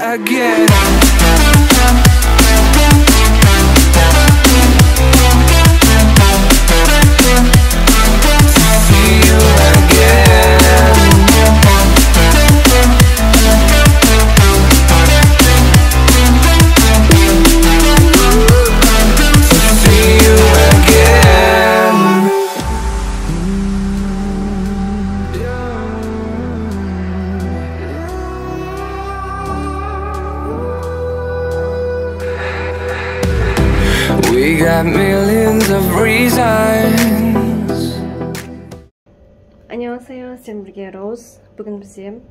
again. We got millions of reasons. 안녕하세요, сен бірге Роуз. Бүгін бізде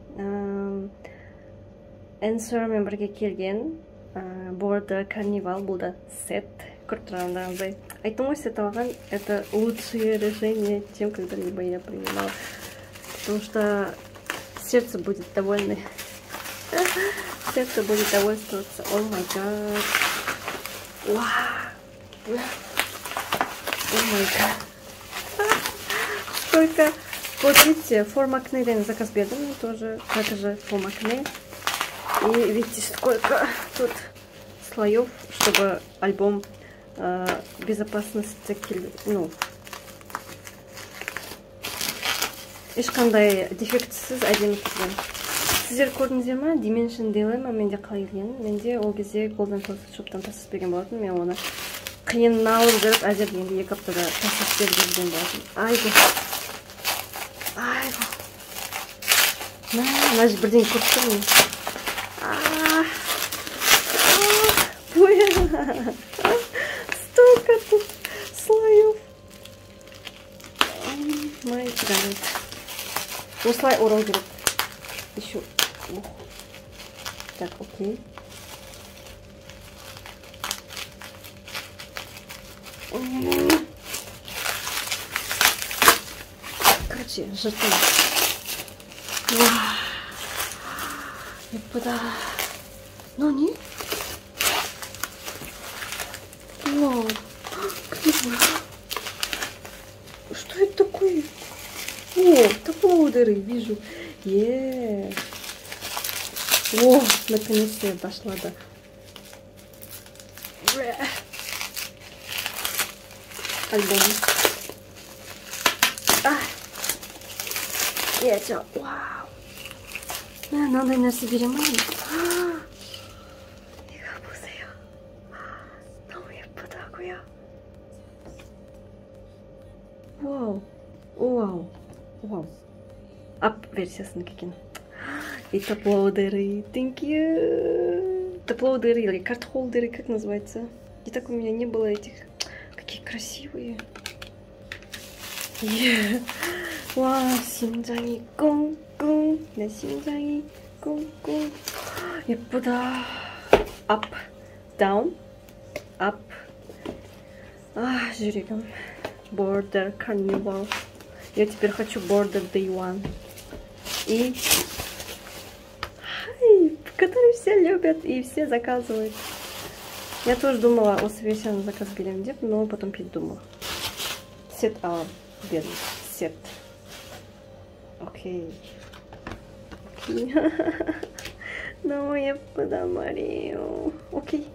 Answerмен бірге келген Border Carnival. Бұл да сет. Көріп тұрғандағындай. Айттым ғой, сет алған. Это лучшее решение, чем когда-либо я принимала. Потому что сердце будет довольно. Сердце будет довольствоваться. О май гад. Вау. О май гад. Сколько. Вот видите, формакне заказ бедами тоже, также формакне. И видите, сколько тут слоев, чтобы альбом безопасности, ну, ешқандай дефектсіз әдемі келген. Сіздер көрдіңіздер ма? Dimension Dilemma менде қалай келген. Менде ол кезде Golden Photoshop'тан тасып берген болатын. Мен оны қиналып жүріп әзер дегенде 2 аптада тасып берген болатын. Айго. Айго. Мына же бірден көріп тұрмын. Столько тут слоев. Май гад. Осылай орау керек. Еще. Так, окей. Короче, жертва. 예쁘다. 너니? Вау. Книга. Что это такое? О, таплоудеры, вижу. О, наконец-то я дошла до... альбома. Вау. Надо нәрсе берем. 이거 보세요. 너무 예쁘다고요. Вау. Вау. Вау. Ап версиясын келген. И таплоудеры. Thank you. Таплоудеры или карт-холдеры, как называется? И так у меня не было этих. Какие красивые. 와, 심장이 꽁꽁. 내 심장이 꽁꽁. 예쁘다. Up, down, up. жүрегім. Border Carnival. Я теперь хочу Border Day One. И... который все любят и все заказывают. Я тоже думала о совершенном заказ берем деп, но потом передумала. Сет, бедный. Сет. Окей. Ну, 예쁘다 말이에요. Окей.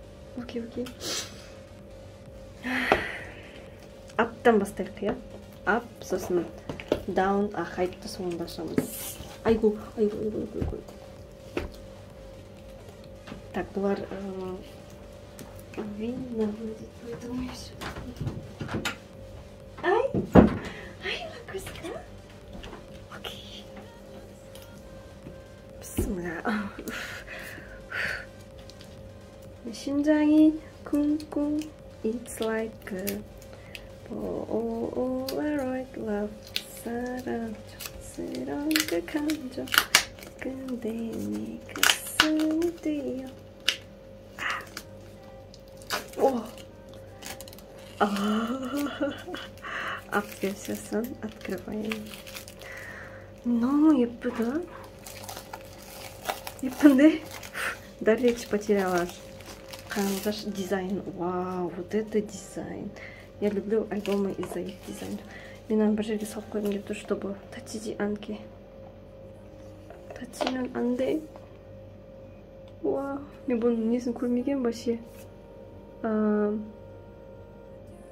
Аптан бастайық, иә? Ап, сосын даун, хайпты соңында ашамыз. Айгу. Так, бұлар видно будет, поэтому я все. Ай, лакуска. Окей. 심장이 쿵쿵. It's like a Polaroid love. 사랑 촌스러운 그 감정. 근데 네 가슴이 뛰어. Апверсиясын открываем. Ну, 예쁘다. 예쁜데? Дар речь потеряла. Карандаш дизайн. Вау, вот это дизайн. Я люблю альбомы из-за их дизайна. Мне надо бежать с алкоголем для того, чтобы татиди анки. Татинан анде. Вау. Мен бұның несін көрмеген вообще.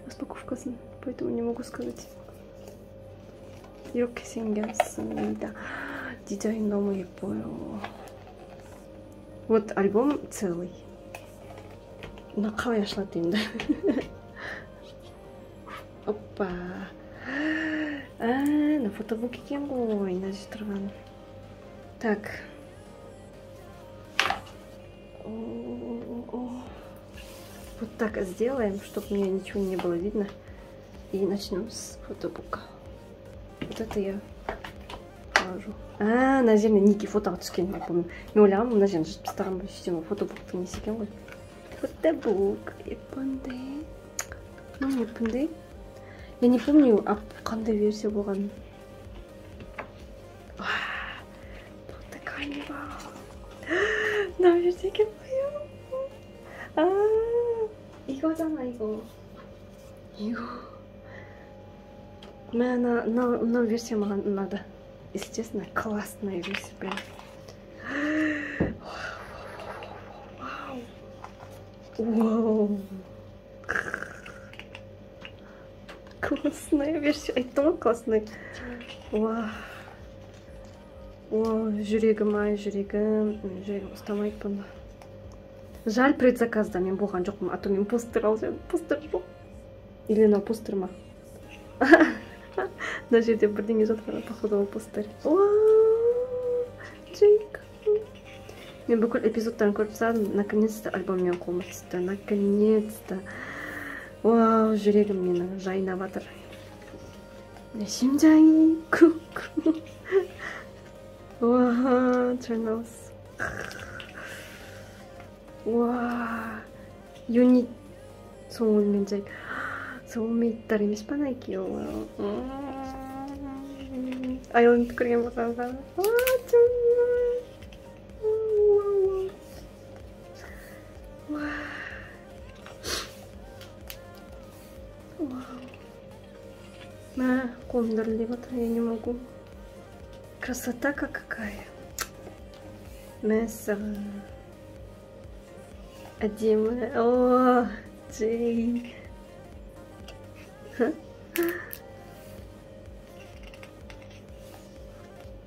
Распаковкасын, поэтому не могу сказать. 이렇게 생겼습니다. 디자인 너무 예뻐요. Вот альбом целый. 나 қалай ашылады деймін. Опа. На фотобук екен ғой, мына жерде тұрған. Так. Вот так сделаем, чтобы мне ничего не было видно. И начнем с фотобука. Вот это я положу. Мына жеріне неге фотоға түскен, я помню. Мен ойлағам, мына жерін жыртып тастаған ба, сөйтсем фотобуктың несі екен ғой. Фотобук. 예쁜데. 너무 예쁜데? Я не помню, қандай версия болған. Вот такая неба. 나 되게 보여. 이거잖아, 이거. На версия надо. Если честно, классная версия, прям. Вау. Классная версия. Айтты классный. Вау. Жүрегім ұстамайды бұны. Жаль, предзаказда мен болған жоқпын, а то мен постер алып, постер жоқ. Или на постер ма? Мына жерде бірдеңе жатқан, походу ол постер. Джейк. Мен бүкіл эпизодтарын көріп тастадым, наконец-то альбоммен қолыма түсті. Наконец-то. Вау, жүрегім менің жайнап жатыр. 심장이 쿵쿵. 와, 잘 나왔어. 와, 유닛 소음면 제 소음이 있다리 미스파나이 귀여워요. 아이언 크림 먹어봐. 와, 정말. 와. На, кондорливо-то я не могу. Красота-ка какая. Месса. Адима. О, Джей.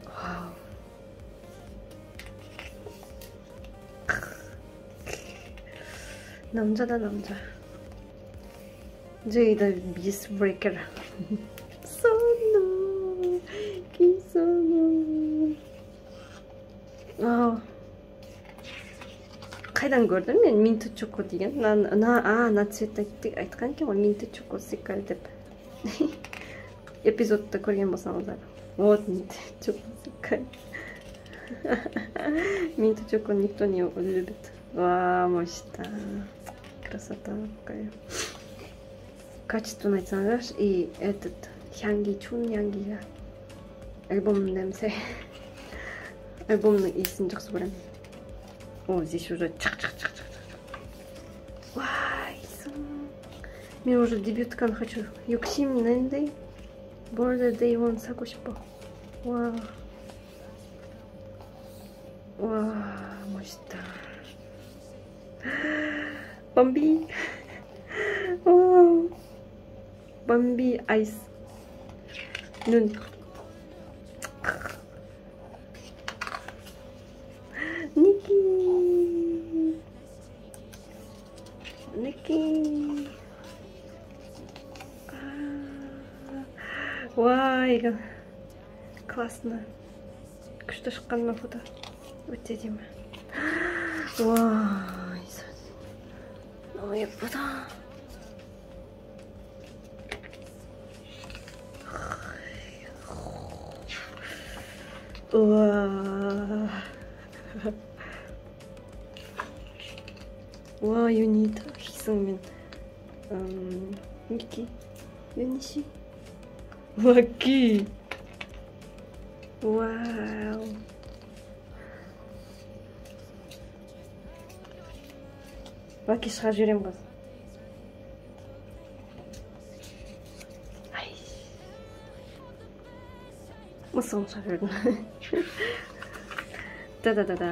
Вау. 남자다, 남자. Джей the Beast Breaker. Соно. Кисоно. қайдан көрдім мен минті чоко деген? На цвет айтқан екен ғой, минті чоко секал деп. Эпизодты көрген болсаңыздар. Вот минті чоко секал. Минті чоко никто не любит. Ва, мощта. Красота какая. Качественно айтсаңыздаршы. И этот 향기, 추운 향기가 앨범 냄새. 앨범ның иісін жақсы көремін. О, здесь уже чак-чак-чак-чак. Вай, мен уже дебютканы хочу. Юксим нэнday. Border Day One 사고 싶어. 와. 와, 멋있다. 밤비. 와. 밤비 아이스. 눈. Ники. 와, 이거 классно. күшті шыққан ма фото? Өте деймі. 와, 이 사진 너무 예쁘다. 우와. 와, 유닛 희승민. 니키 유닛이 와키. 와우. 와키 шыға жүрем қыз. Ай. мысығын шыға жүрдім. Да-да-да-да.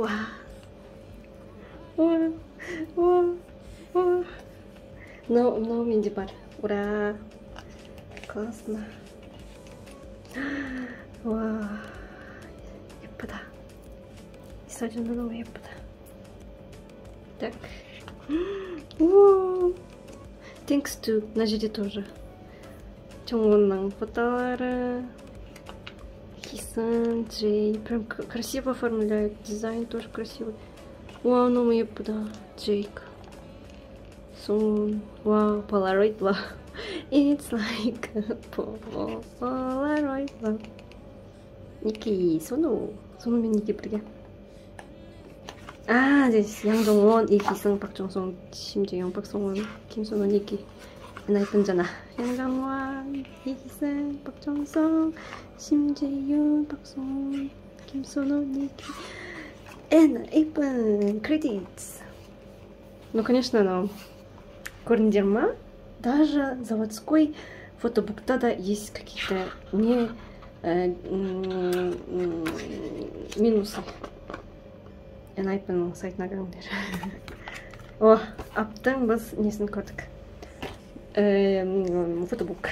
와. 와. 와. 와. 너무 민지발. 우라. классно. 와. 예쁘다. 이 사진도 너무 예쁘다. Так. Wow. Thanks to. На жиде тоже. 정원랑 фотолары. Хисан, Джей. Прям красиво оформляют. Дизайн тоже красивый. Вау, 너무 예쁘다. Джейк. Сон. Вау, Polaroid love. It's like a Polaroid love. Ники, 손오면 Ники бірге. здесь 양정원, 이기승, 박정성, 심재영, 박성원, 김선호, Ники. 나이픈잖아. 양정원, 이기승, 박정성, 심재윤, 박성원, 김선호, Ники. Наипен, credits. Ну, конечно, но Корндерма, даже заводской фотобук, тогда есть какие-то минусы. Наипен сайт награндер. О, аптан бас несен кодек. Фотобук.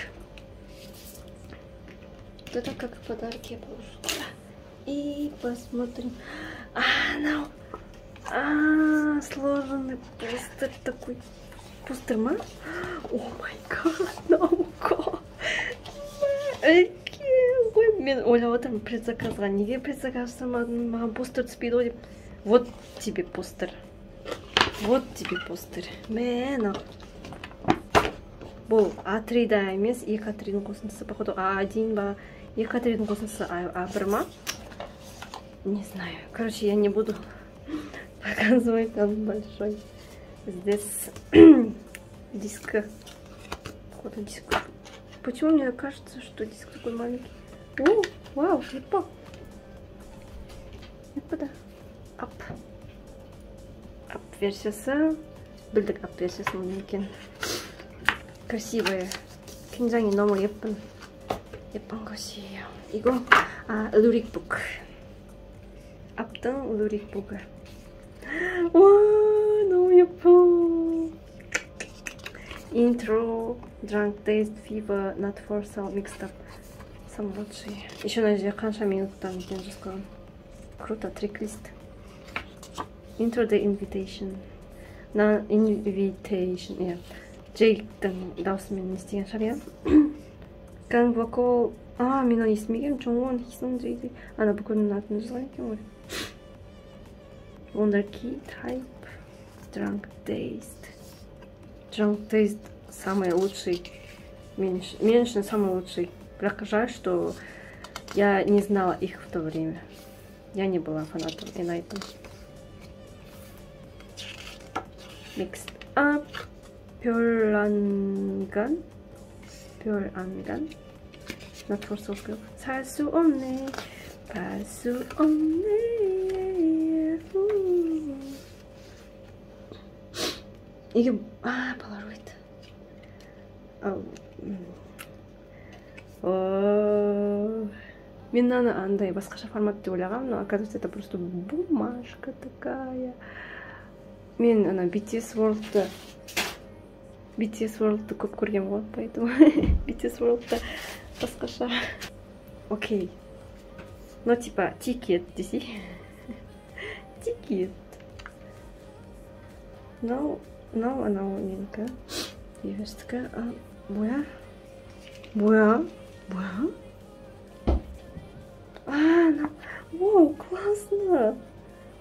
Это как подарки я положу. И посмотрим. Сложенный постер такой. Постер-ма? О май гад, наука. Мен ойлап отырмын, предзаказға неге предзаказ жасамадым, маған постер түспейді ғой деп. Вот тебе постер. Вот тебе постер. Мен бұл А3-да емес, 2А3-дің қосындысы, походу А1 ба, 2А3-дің қосындысы А1 ма? Не знаю. Короче, я не буду показывать, он большой. Здесь диск. Походу диск. Почему мне кажется, что диск такой маленький? О, вау, липа. Липа. Ап. Ап версиясы. Білдік ап версиясы екен. Красивые. 굉장히 너무 예쁜 것이에요. 이거 루릭북. 앞등 루릭북. 와, 너무 예뻐. Intro, Drunk Taste, Fever, Not For Sale, Mixed Up. Самый лучший. Еще на қанша минут там екен жазған. Круто, трек-лист. Intro the Invitation. На Invitation, иә. Джейктің даусымен не істеген шығар, иә? Ганг вокал. Мен естімегенмін. Чоңвон, Хисон, Джейди. Ана бүкілінің атын жазған екен ғой. Wonder Key, Type, Drunk Taste. Drunk Taste самый лучший. Меньше самый лучший. Бірақ жаль, что я не знала их в то время. Я не была фанатом Enhypen. Mixed Up, 별안간, Not For Sale. 살 수 없네, 발 수 없네. 이게 폴라로이드. Мен андай басқаша формат деп ойлағанмын, но оказывается это просто бумажка такая. Мен ана BTS World'ты көп көргем ғой, поэтому BTS World'та басқаша. Окей. Ну типа тикет десей. Тикет. Но она умненькая. Девочка, 뭐야? Вау, классно!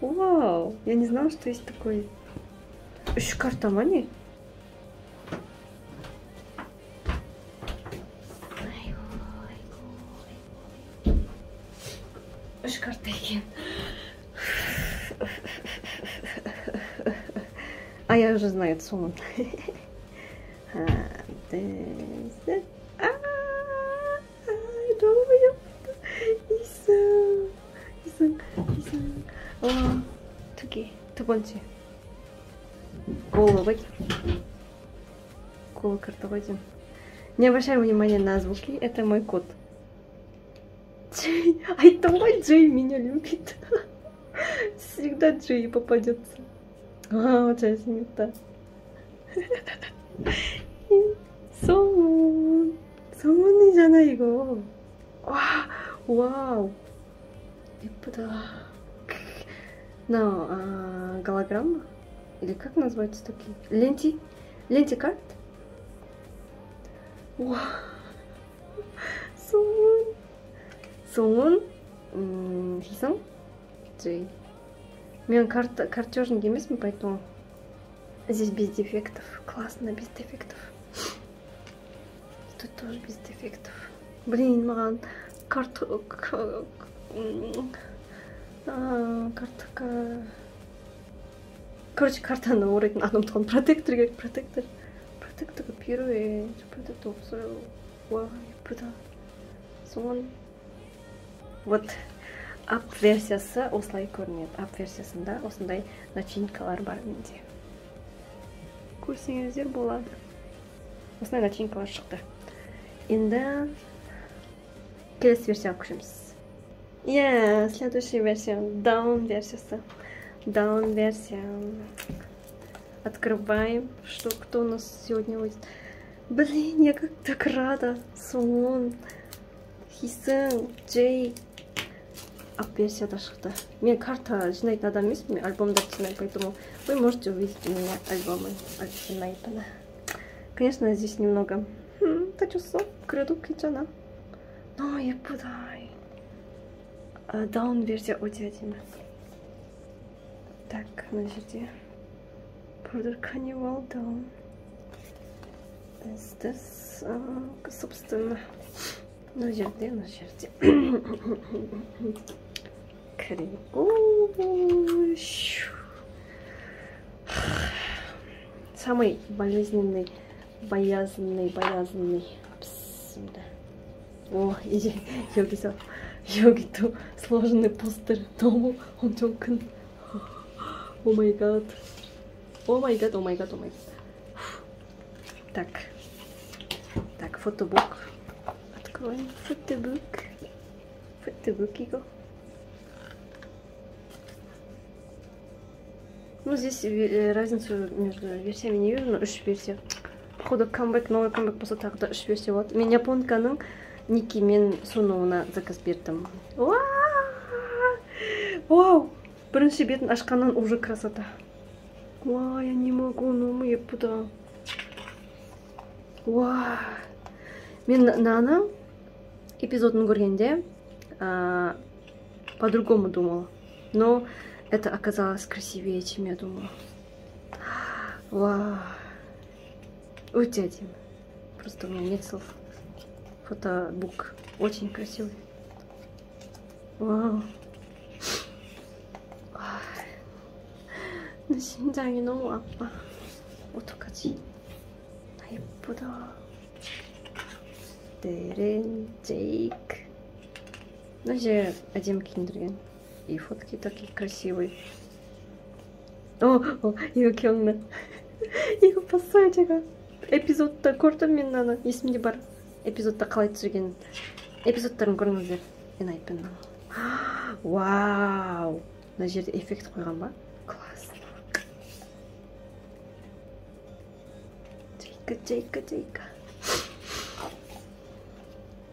Вау! Я не знала, что есть такой. Еще карта мани. Еще карта екен. Я уже знаю эту сумму. 두 번째. Кола картоводин. Не обращай внимания на звуки, это мой кот. Джей. Это мой Джей меня любит. Всегда Джей попадется. А, 잘생겼다. 성훈. 성훈이잖아, 이거. 와, 와우. 예쁘다. Голограмма? Или как называются такие? Ленти? Ленти-карт? 와. 성훈. 성훈. 희성? Джей. Мен картежник емеспін, поэтому здесь без дефектов. Классно, без дефектов. Тут тоже без дефектов. Блин, маған картка... Короче, картаны орайтын адам тұған протектор керек, протектор. Протекторға 필요해. 저 протектор 없어요. 와, 예쁘다. соңын. Вот. Ап версиясы осылай көрінеді. Ап версиясында осындай начинкалар бар менде. Көрсеңіздер болады. Осындай начинкалар шықты. Енді келесі версияға көшеміз. Следующая версия. Даун версиясы. Даун версия. Открываем, что кто у нас сегодня выйдет. Блин, я как так рада. Сон, Хисен, Джей. Ап-версияда шықты. Мен карта жинайтын адам емеспін, альбомдар жинаймын, поэтому вы можете увидеть у меня альбомы жинайтын. Конечно, здесь немного тачусо, 그래도 괜찮아. Но 예쁘다. Даун версия өте әдемі. Так, мына жерде Brother Carnival Даун. Здесь, собственно, мына жерде. 그리고 самый болезненный, боязный. Пс, О, 이제 여기도 сложный постер. 너무 엄청 큰. 오 마이 갓. Так, фотобук. Откроем фотобук 이거. Ну, здесь разницу между версиями не вижу, но 3 версия. Походу, новый камбэк болса тағы да 3 версия болады. Мен японканың Ники мен сонуына заказ бердім. Вау! Бірінші бетін ашқаннан уже красота. Вау, я не могу, ну 예쁘다. Вау! Мен наны эпизодын көргенде по-другому думала. Но это оказалось красивее, чем я думала. Вау! Өте әдемі. Просто у меня нет слов. Фотобук очень красивый. Вау. 내 심장이 너무 아파. 어떡하지? 예쁘다. 데렌, 제이크. Ну, 이제 әдемі киіндірген. И фотки такие красивые. 이거 기억나. 이거 봤어요, 제가. эпизодта көрдім мен аны. есімде бар. эпизодта қалай түсірген. эпизодтарын көріңіздер. Мен айтпен. Вау! Мына жерде эффект қойған ба? Классно. Джейка.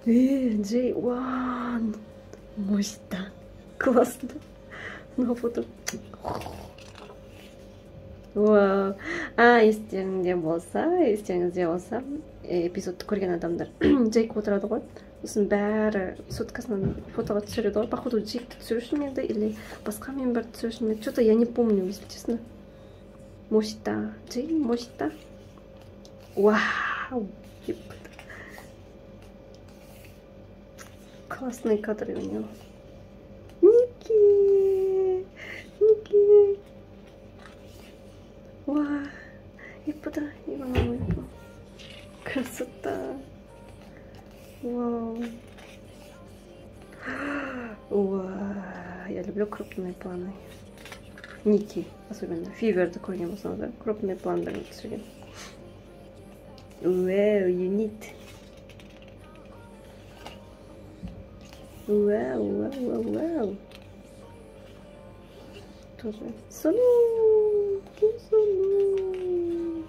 Джей, вау! 멋있다. классно. На фото. Вау. Естеріңізде болса, эпизодты көрген адамдар Джейк отырады ғой. Сосын бәрі соткасынан фотоға түсіреді ғой. Походу, Джейкті түсіруші ме еді, или басқа мен бар түсіруші ме еді. Что-то я не помню, если честно. 멋있다. Джей, 멋있다. Вау. Классные кадры у него. Ники. 와, 예쁘다. 이거 너무 예뻐. красота. Вау. Уа. Я люблю крупные планы. Ники, особенно. Фивер такой не можно, да? Крупные планы даже түсірген. Вау, юнит. Вау. тоже. Сону! Кимсону!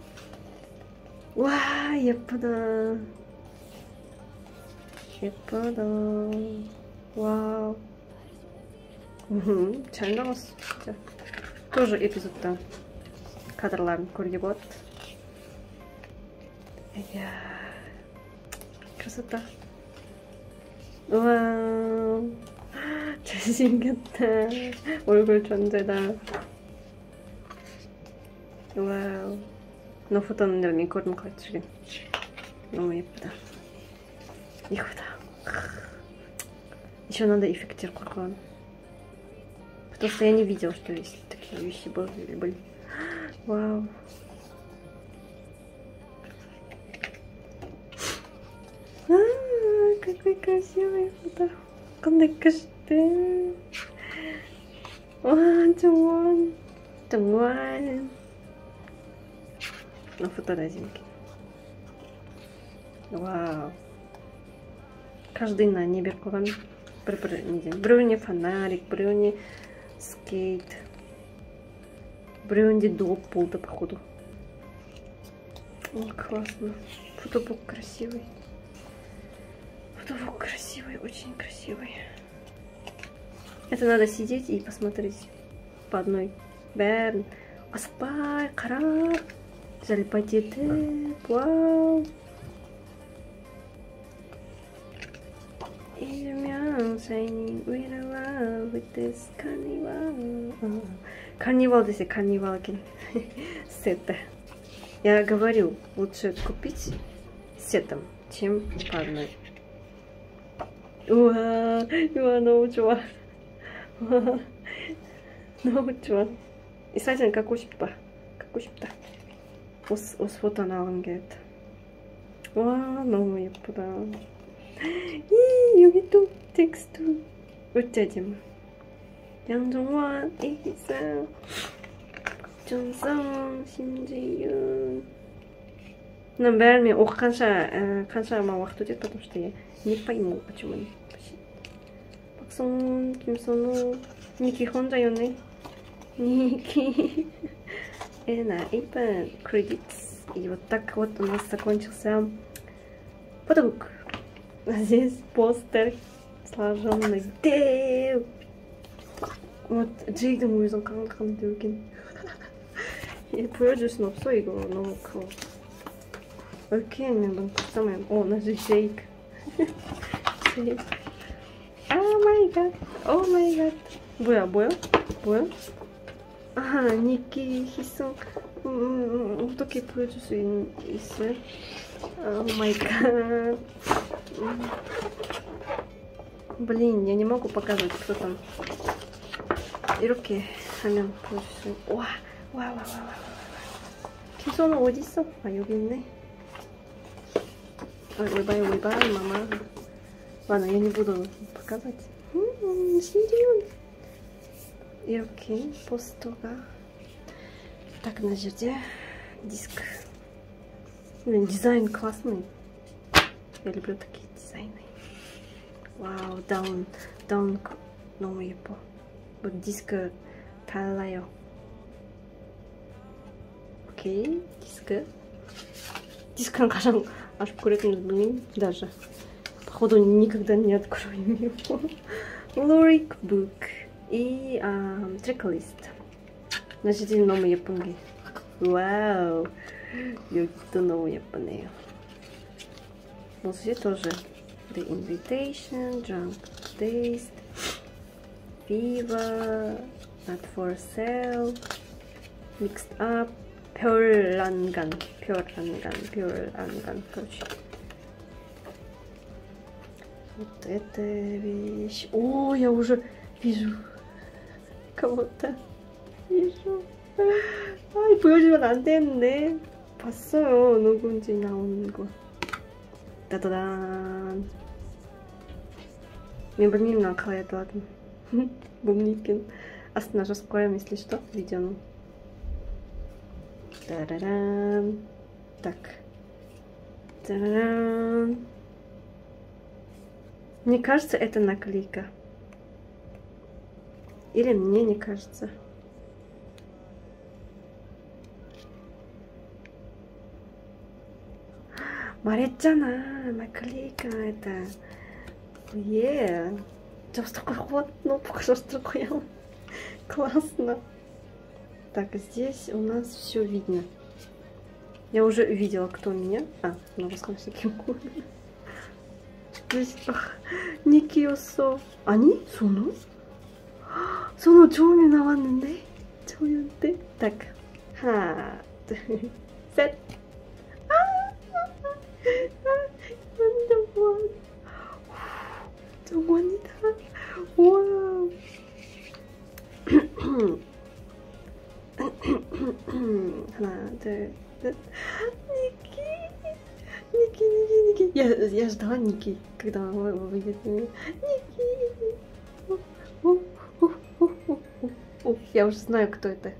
와, 예쁘다. 예쁘다. 와우. 잘 나왔어, 진짜. тоже эпизодта кадрларын көрге болады. Иә. Красота. Вау. 잘생겼다. 얼굴 존재다. 와우. 너 фотоны не көрдім қалай түсірген. 너무 예쁘다. 이거다. Еще надо эффектер қойған. Потому что я не видела, что есть такие вещи были. Вау. Какой красивый фото. Қандай күшті. Жуан. Жуан. На фоторазинке. Вау. Каждый не беріп қойған. Біреуіне фонарик, біреуіне скейт. Біреуінде доп болды, походу. О, классно. Фотобук красивый. Фотобук красивый, очень красивый. Это надо сидеть и посмотреть по одной. Бәрін. Аспай, қарап. Залипать етіп. Вау. Shining with love with this carnival. Карнивал, здесь карнивал. Сета. Я говорю, лучше купить сетом, чем по одной. 우와, 이거 너무 좋아. 너무 좋아. 이 사진 갖고 싶다. 갖고 싶다. 옷 포토 나온 게. 와, 너무 예쁘다. 이 여기 또 텍스트. 어쩌지마. 양정환, 이기상, 박정성, 심지윤. Нам бәріне қаншама уақыт өтеді, потому что я не пойму, почему они. Паксон, Кимсону, Ники Хонджайоны, Ники, Эна, Эйпен, Credits. И вот так вот у нас закончился фотобук. Здесь постер сложенный. Вот Джейдың өзін қандай екен. 보여줄 순 없어, 이거. 너무 커. 이렇게 하면 представляем. О, на же Джейк. Джейк. О май гад. О май гад. 뭐야? 아, 니키 희성. 어떻게 보여줄 수 있어요? О май гад. Блин, я не могу показывать, кто там. 이렇게 하면 보여줄 수 있어요. 와. 김선우 어디 있어? 아, 여기 있네. ой, мама. Ладно, я не буду показывать. Сирион. 이렇게 포스터가 так на жерде диск. Блин, дизайн классный. Я люблю такие дизайны. Вау, даун 너무 예뻐. вот диск 달라요. окей, диск랑 가장 аж 그랬는데 даже походу никогда не открою его. Lyric book и трек-лист. значит, 너무 예쁜 게. 와우, 여기도 너무 예쁘네요. 뭐지 тоже The Invitation, Drunk Taste, Viva, Not for Sale, Mixed Up, 별안간, короче. Вот эта вещь. О, я уже вижу кого-то. вижу. 아, 보여주면 안 되는데. 봤어요, 누군지 나오는 거. 따다단. Мен білмеймін мынаны қалай айтылатын. Болмайды екен. Астына жазып қоямын, если что, видеоны. Тараран. Так. Тараран. Мне кажется, это наклейка. Или мне не кажется. 말했잖아. наклейка это. Сейчас такой ход, ну что ж такое. Классно. Так, здесь у нас все видно. Я уже видела, кто меня. Ну, рассказывайте, здесь, Никиосо. Они? Сону? Сону 처음에 나왔는데? 저였대? Так. 하나, 둘, 셋. 완전 좋아. 정원이다. 와우. 하나, 둘, 셋. Ники. Я ждала Ники, когда вы выйдете. Ники. Я уже знаю, кто это.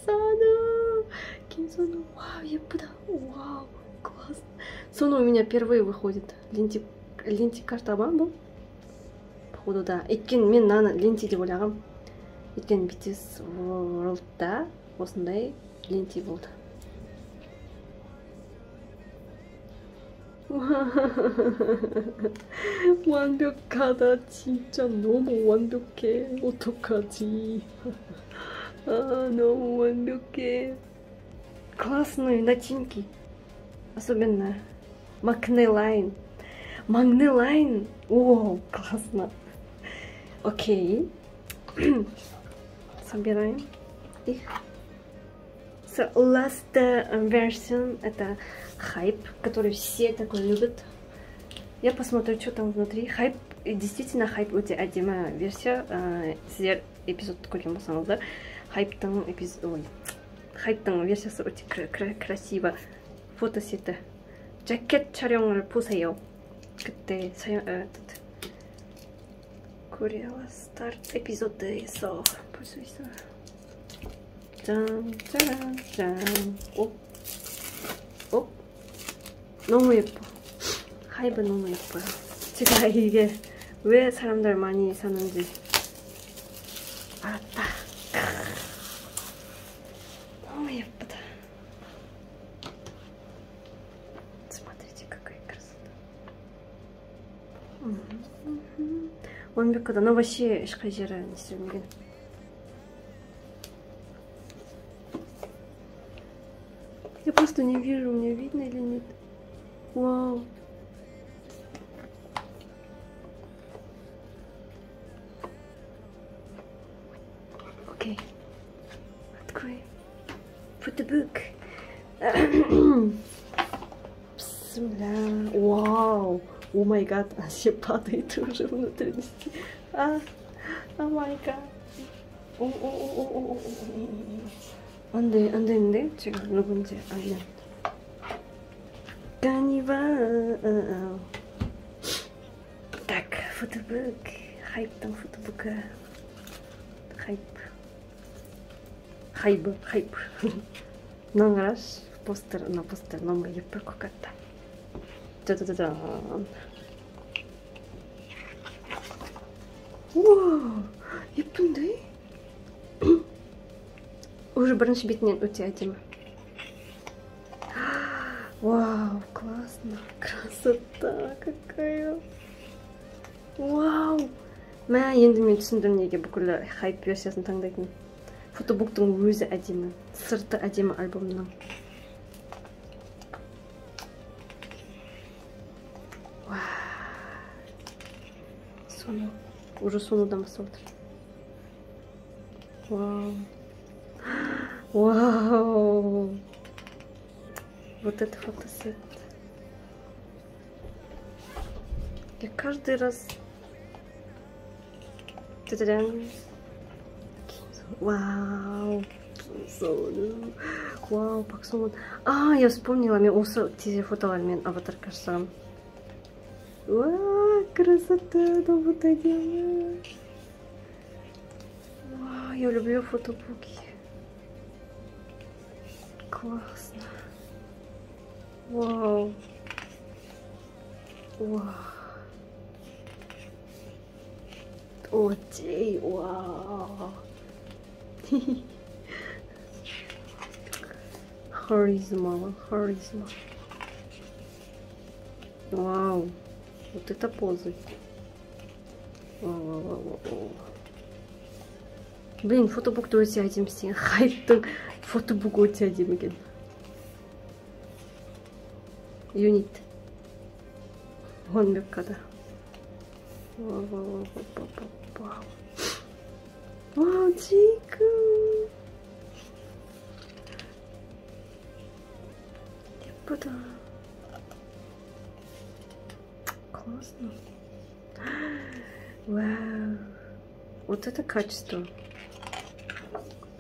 Сону. Ким Сону. Вау, 예쁘다. Вау, класс. Сону у меня впервые выходит. 린티 карта ма, походу, да. Өйткені мен наны ленти деп ойлағам. Өйткені BTS World'да осындай ленти болды. 완벽하다. 진짜 너무 완벽해. 어떡하지? 너무 완벽해. Классные начинки. Особенно Магнелайн. Магнелайн. О, классно. Окей. Собираем их. So, last version это хайп, который все такой любят. Я посмотрю, что там внутри. Хайп, действительно хайп өте әдемі версия. Сіздер эпизодты көрген болсаңыздар, хайптың версиясы өте красиво. фотосеті. 자켓 촬영을 보세요. 그때 코리아 스타트 에피소드에서 볼 수 있어요. 짠, 짜란, 짠. 너무 예뻐. 하이브 너무 예뻐요. 제가 이게 왜 사람들 많이 사는지 알았다. 너무 예쁘다. Смотрите, какая красота. 완벽하다. 나 вообще ешқай жері не істемеген. Я просто не вижу, мне видно или нет. Вау. Окей. Откроем. Фотобук. Бисмилля. Вау. О май гад. Все падает уже внутренности. О май гад. 안 되는데? 제가 누군지 알면. Ганива. Так, фотобук. Хайп там фотобука. Хайп. Награш постер 너무 예쁠 것 같다. 짜자자잔. 우와, 예쁜데? Уже бірінші бетінен өте әдемі. Вау, классно. Красота какая. Вау. Мә, енді мен түсіндім неге бүкіл хайп версиясын таңдайтын. Фотобуктың өзі әдемі. Сырты әдемі альбомның. Сону. Уже сонудан бастап отыр. Вау. Вот это фотосет. Я каждый раз... Вау. Вау, Паксумон. Я вспомнила, мен осы тизе фотолармен аватарка жасағам. Вау, красота, 너무 әдемі. Вау, я люблю фотобуки. Классно. Вау. Очень, вау. Харизма. Вау. Вот это позы. Блин, фотобукты өте әдемі істеген. Хайптың фотобугі өте әдемі екен. Юнит. Гонбеккада. Вау, Джейка. 예쁘다. Классно. Вау. Вот это качество.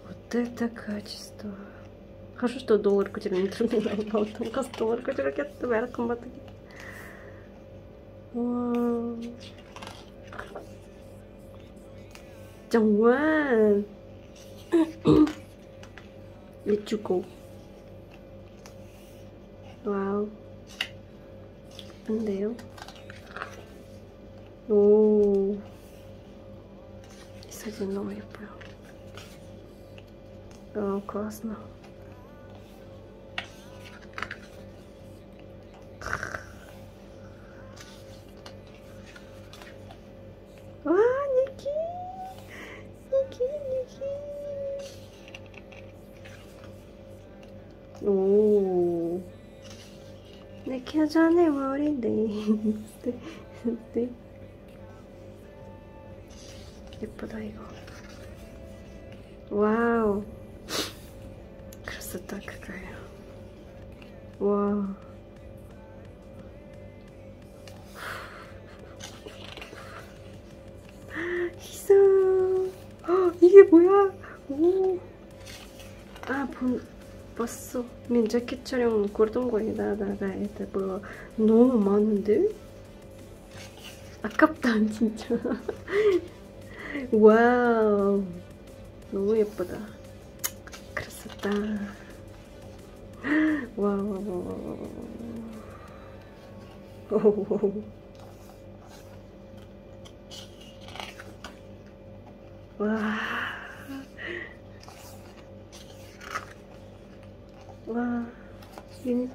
Вот это качество. Хорошо, что доллар көтерген терминал там қас доллар көтеріп кетті, бәрі қымбат екен. Вау. 정말. 예쁘고. 와우. 예쁜데요? 오. 이 사진 너무 예뻐요. классно. Ники. 오. Niki 하자네 머리인데. 예쁘다 이거. 와우. красота какая. 와. 희성. 이게 뭐야? 오. 봤어. 민 자켓 촬영 고르던 거에다 это было 너무 많은데? 아깝다 진짜. 와우. 너무 예쁘다. красота. 와우. 와. 와, 유닛.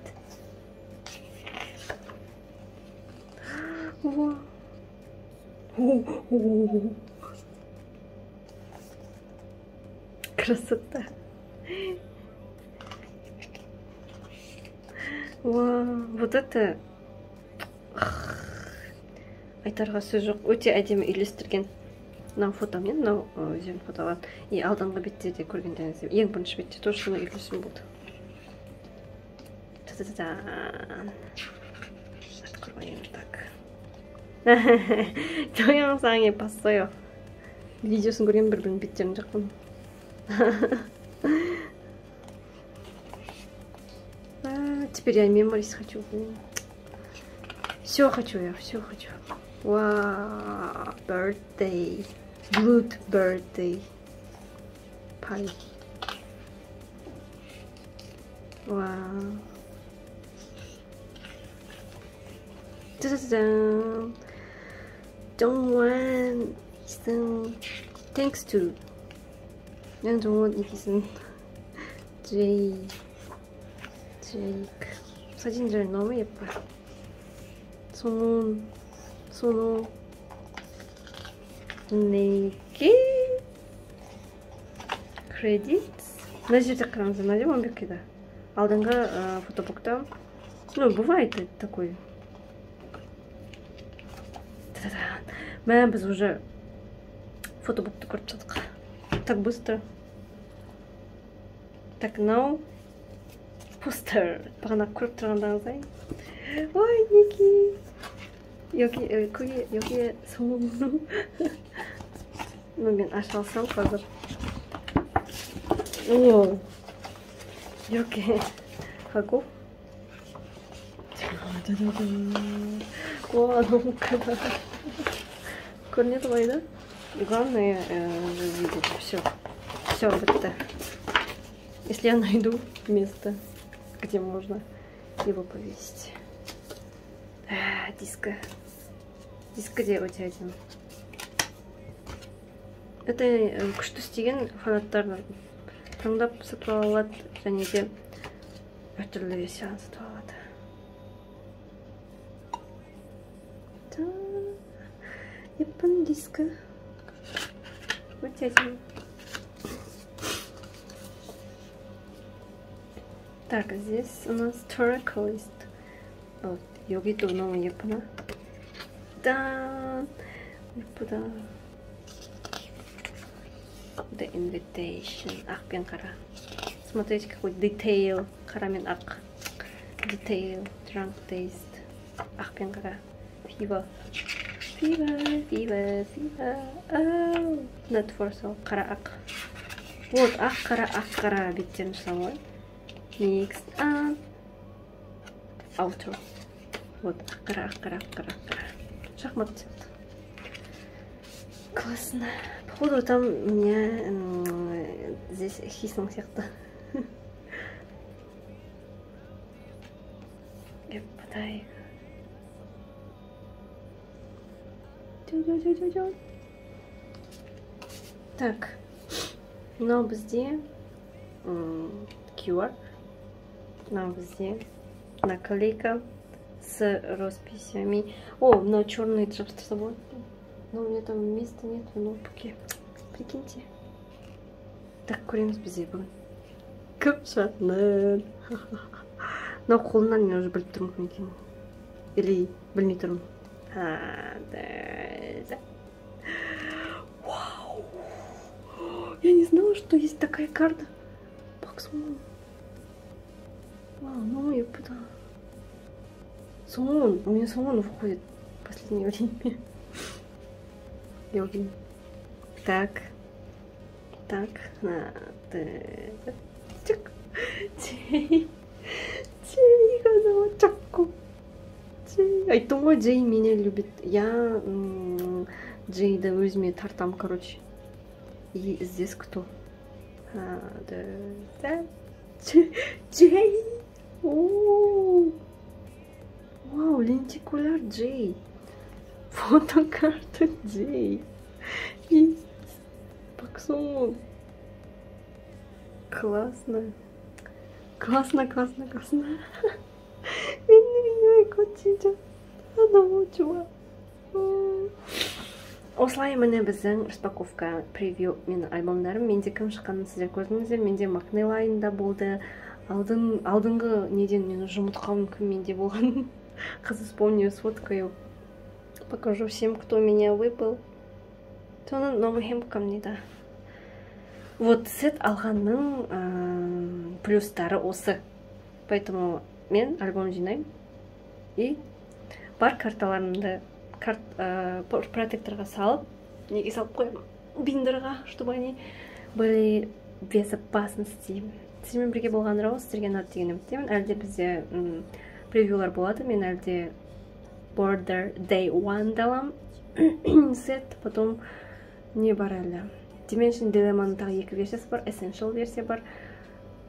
우와. 오. красота. 와, вот это. айтарға сөз жоқ. өте әдемі үйлестірген. мынау фотомен, мынау өзен фотоған. И алдыңғы беттерде көргендеріңіз. ең бірінші бетте тоже сондай үйлесім болды. 짜자잔. откроем так. 동영상에 봤어요. видеосын көрген бір-бірінің беттерін жақын. теперь я меморис хочу. Все хочу я, все хочу. Вау, birthday. Blood birthday. Party. Wow. 짜자잔. 정원 이승. Thanks to 양정원 이기승. 제이크. 사진들 너무 예뻐요. 손호 4개 кредит. мына жерде қараңыз, мына жерде 완벽해다. алдыңғы фотобукта, ну бывает такой. мә біз уже фотобукты көріп жатық. так быстро. так now постер. бағана көріп тұрғандағыңыздай. ой, Ники. 여기에 성공으로. мен аша алсам қазір. 오. 이렇게 하고. 와, 너무 크다. көрінеді ғой да? главное видеть все. Все бітті. если я найду место, где можно его повесить. диско. дискіде өте әдемі. это күшті істеген фанаттар таңдап сатып ала алады, және де әртүрлі версияны сатып алады. 예쁜 디스크. Вытягиваем. Так, здесь у нас turquoise. Вот, 여기도 너무 예쁘나? 짠! 예쁘다. The invitation. Акпен қара. Смотрите, какой detail. Қарамен ақ. Detail. Drunk taste. Акпен қара. Fever. Fever, fever, fever. Oh. Not for sale. Қара ақ. Вот, ақ қара беттерін жасалған. Mixed and outer. Вот, ақ қара. Шахмат цвет. Классно. Походу там у меня здесь хисном сияқты. Еппатай. Так, мынау бізде QR, мынау бізде наклейка с росписями. О, мынау черный жабыстырса болады. Но у меня там места нет в ноутбуке. Прикиньте. Так, көреміз бізде бүгін. Көп жатынан. Мынау қолынан мен уже біліп тұрмын кім екенін. Или білмей тұрмын. Вау! Я не знала, что есть такая карта. Баксмон. Вау, ну я пуда. Сон. У меня сон выходит в последнее время. Йоги. Так. Джей가 너무 작고. Ай, то Джей меня любит. Я Джейда өзіме тартам, короче. И здесь кто? Джей! Вау, лентикуляр Джей. Фотокарта Джей. И Баксон. Классно. Мен 이거 진짜 너무 좋아. Осылай міне біздің распаковка превью мен альбомдарым. Менде кім шыққанын сіздер көрдіңіздер. Менде Макнейл айында болды. Алдыңғы неден мен уже ұмытып қалдым кім менде болған. Қазір вспомню, сфоткаю. Покажу всем, кто меня выпал. Тоның номер ко мне, да. Вот сет алғанның плюстары осы. Поэтому мен альбом жинаймын. И бар карталарымды протекторға салып, неге салып қоямын? Биндерға, чтобы они были в безопасности. Сіздермен бірге болған рау, сіздерге ұнады деген үміттемін. Әлде бізде превьюлар болады. Мен әлде Border Day 1 далам сет, потом не бар әлі. Dimension Dilemma-ның тағы 2 версиясы бар, Essential версия бар,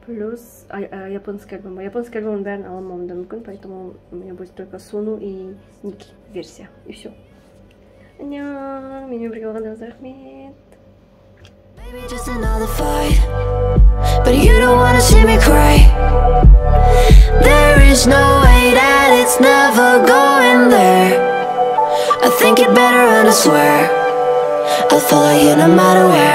плюс японский альбом. Японский альбомның бәрін аламауым да мүмкін, поэтому у меня будет только Сону и Ники версия. И все. Аньян, менімен бірге болғандарыңызға рахмет. Maybe just another fight, but you don't wanna see me cry. There is no way that it's never going there. I think it better and I swear I'll follow you no matter where.